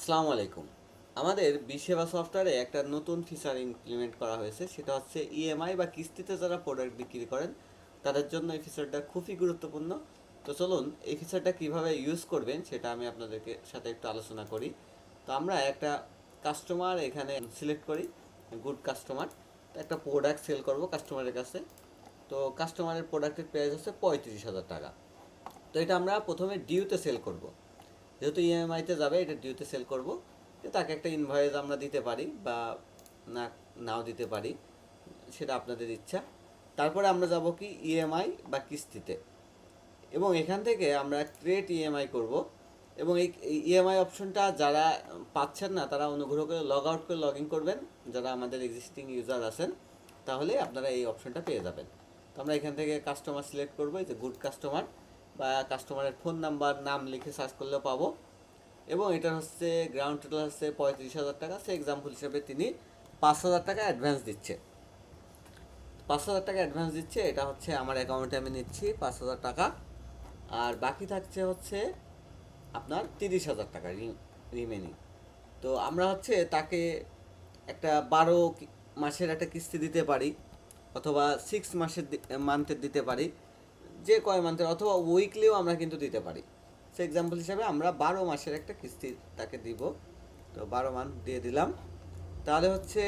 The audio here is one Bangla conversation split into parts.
আসসালামু আলাইকুম। আমাদের বিসেবা সফটওয়্যারে একটা নতুন ফিচার ইমপ্লিমেন্ট করা হয়েছে, সেটা হচ্ছে ইএমআই বা কিস্তিতে যারা প্রোডাক্ট বিক্রি করেন তাদের জন্য এই ফিচারটা খুবই গুরুত্বপূর্ণ। তো চলুন এই ফিচারটা কিভাবে ইউজ করবেন সেটা আমি আপনাদেরকে সাথে একটু আলোচনা করি। তো আমরা একটা কাস্টমার এখানে সিলেক্ট করি, গুড কাস্টমার। তো একটা প্রোডাক্ট সেল করব কাস্টমারের কাছে। তো কাস্টমারের প্রোডাক্টের প্রাইস হচ্ছে 35,000 টাকা। তো এটা আমরা প্রথমে ডিউতে সেল করব, যেহেতু ইএমআইতে যাবে এটা ডিউতে সেল করব। তো তাকে একটা ইনভয়েস আমরা দিতে পারি বা না নাও দিতে পারি, সেটা আপনাদের ইচ্ছা। তারপরে আমরা যাব কি ইএমআই বা কিস্তিতে, এবং এখান থেকে আমরা ক্রিয়েট ইএমআই করব। এবং এই ইএমআই অপশনটা যারা পাচ্ছেন না তারা অনুগ্রহ করে লগ আউট করে লগ ইন করবেন, যারা আমাদের এক্সিস্টিং ইউজার আছেন, তাহলে আপনারা এই অপশনটা পেয়ে যাবেন। তো আমরা এখান থেকে কাস্টমার সিলেক্ট করবো, এই যে গুড কাস্টমার, বা কাস্টমারের ফোন নাম্বার নাম লিখে সার্চ করলেও পাবো। এবং এটার হচ্ছে গ্রাউন্ড টোটাল হচ্ছে 35,000 টাকা। সে এক্সাম্পল হিসেবে তিনি 5,000 টাকা অ্যাডভান্স দিচ্ছে। 5,000 টাকা অ্যাডভান্স দিচ্ছে, এটা হচ্ছে আমার অ্যাকাউন্টে আমি নিচ্ছি 5,000 টাকা। আর বাকি থাকছে হচ্ছে আপনার 30,000 টাকা রিমেনিং। তো আমরা হচ্ছে তাকে একটা 12 মাসের একটা কিস্তি দিতে পারি, অথবা 6 মাসের মান্থের দিতে পারি, যে কয় মান্থের, অথবা উইকলিও আমরা কিন্তু দিতে পারি। সে এক্সাম্পল হিসাবে আমরা 12 মাসের একটা কিস্তি তাকে দিব। তো 12 মান্থ দিয়ে দিলাম, তাহলে হচ্ছে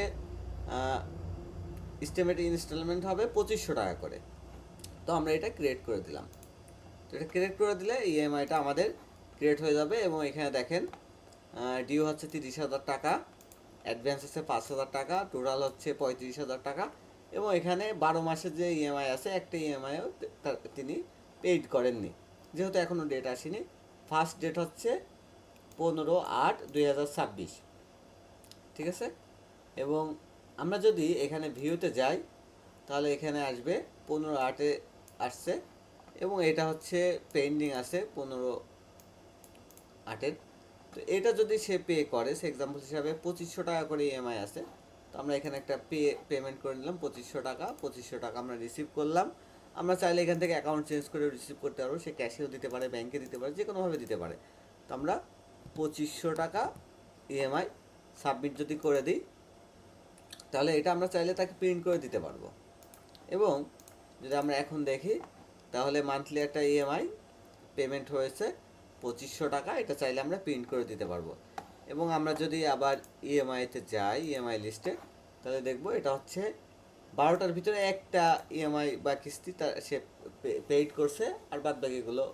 এস্টিমেট ইনস্টলমেন্ট হবে 2500 টাকা করে। তো আমরা এটা ক্রিয়েট করে দিলাম। তো এটা ক্রিয়েট করে দিলে ইএমআইটা আমাদের ক্রিয়েট হয়ে যাবে। এবং এখানে দেখেন ডিউ হচ্ছে 30,000 টাকা, অ্যাডভান্স হচ্ছে 5,000 টাকা, টোটাল হচ্ছে 35,000 টাকা। এবং এখানে 12 মাসের যে ইএমআই আছে, একটা ইএমআইও তিনি পেইড করেননি, যেহেতু এখনও ডেট আসেনি। ফার্স্ট ডেট হচ্ছে 15/8/2026, ঠিক আছে। এবং আমরা যদি এখানে ভিউতে যাই, তাহলে এখানে আসবে 15/8-এ আসছে, এবং এটা হচ্ছে পেন্ডিং আছে 15/8-এর। তো এটা যদি সে পে করে, সে এক্সাম্পল হিসাবে 2500 টাকা করে ইএমআই আছে, তো আমরা এখানে একটা পেমেন্ট করে নিলাম 2500 টাকা। 2500 টাকা আমরা রিসিভ করলাম। আমরা চাইলে এখান থেকে অ্যাকাউন্ট চেঞ্জ করে রিসিভ করতে পারবো, সে ক্যাশেও দিতে পারে, ব্যাংকে দিতে পারে, যে কোনোভাবে দিতে পারে। তো আমরা 2500 টাকা ইএমআই সাবমিট যদি করে দিই, তাহলে এটা আমরা চাইলে তাকে প্রিন্ট করে দিতে পারবো। এবং যদি আমরা এখন দেখি, তাহলে মান্থলি একটা ইএমআই পেমেন্ট হয়েছে 2500 টাকা, এটা চাইলে আমরা প্রিন্ট করে দিতে পারবো। এবং আমরা যদি আবার ইএমআইতে যাই, ইএমআই লিস্টে, তাহলে দেখবো এটা হচ্ছে 12টার ভিতরে একটা ইএমআই বা কিস্তি তার সে পেইড করছে, আর বাদ বাকিগুলো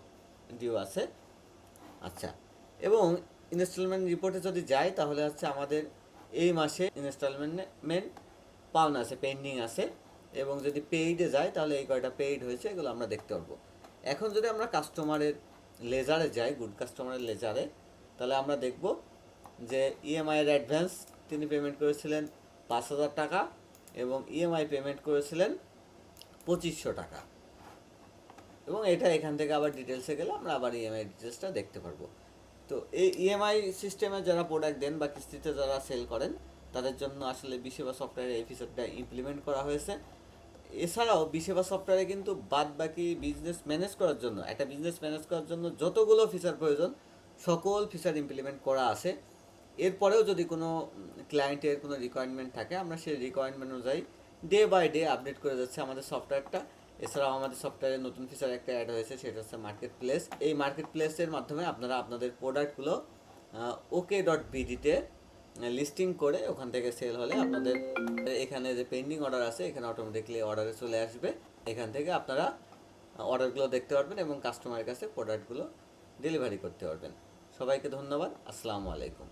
ডিউ আছে। আচ্ছা, এবং ইনস্টলমেন্ট রিপোর্টে যদি যাই, তাহলে হচ্ছে আমাদের এই মাসে ইনস্টলমেন্ট পাওনা আছে, পেন্ডিং আছে। এবং যদি পেইডে যায়, তাহলে এই কয়টা পেইড হয়েছে এগুলো আমরা দেখতে পারবো। এখন যদি আমরা কাস্টমারের লেজারে যাই, গুড কাস্টমারের লেজারে, তাহলে আমরা দেখব যে ইএমআইয়ের অ্যাডভান্স তিনি পেমেন্ট করেছিলেন 5,000 টাকা, এবং ইএমআই পেমেন্ট করেছিলেন 2500 টাকা। এবং এটা এখান থেকে আবার ডিটেলসে গেলে আমরা আবার ইএমআই ডিটেলসটা দেখতে পারবো। তো এই ইএমআই সিস্টেমে যারা প্রোডাক্ট দেন বা কিস্তিতে যারা সেল করেন, তাদের জন্য আসলে বিসেবা সফটওয়্যারের এই ফিচারটা ইমপ্লিমেন্ট করা হয়েছে। এছাড়াও বিসেবা সফটওয়্যারে কিন্তু বাদ বাকি বিজনেস ম্যানেজ করার জন্য, একটা বিজনেস ম্যানেজ করার জন্য যতগুলো ফিচার প্রয়োজন, সকল ফিচার ইমপ্লিমেন্ট করা আছে। এরপরেও যদি কোনো ক্লায়েন্টের কোনো রিকোয়ারমেন্ট থাকে, আমরা সেই রিকোয়ারমেন্ট অনুযায়ী ডে বাই ডে আপডেট করে যাচ্ছে আমাদের সফটওয়্যারটা। এছাড়াও আমাদের সফটওয়্যারে নতুন ফিচার একটা অ্যাড হয়েছে, সেটা হচ্ছে মার্কেট প্লেস। এই মার্কেট প্লেসের মাধ্যমে আপনারা আপনাদের প্রোডাক্টগুলো OK.BD-তে লিস্টিং করে ওখান থেকে সেল হলে আপনাদের এখানে যে পেন্ডিং অর্ডার আছে, এখানে অটোমেটিকলি অর্ডারে চলে আসবে। এখান থেকে আপনারা অর্ডারগুলো দেখতে পারবেন এবং কাস্টমারের কাছে প্রোডাক্টগুলো ডেলিভারি করতে পারবেন। সবাইকে ধন্যবাদ। আসসালামু আলাইকুম।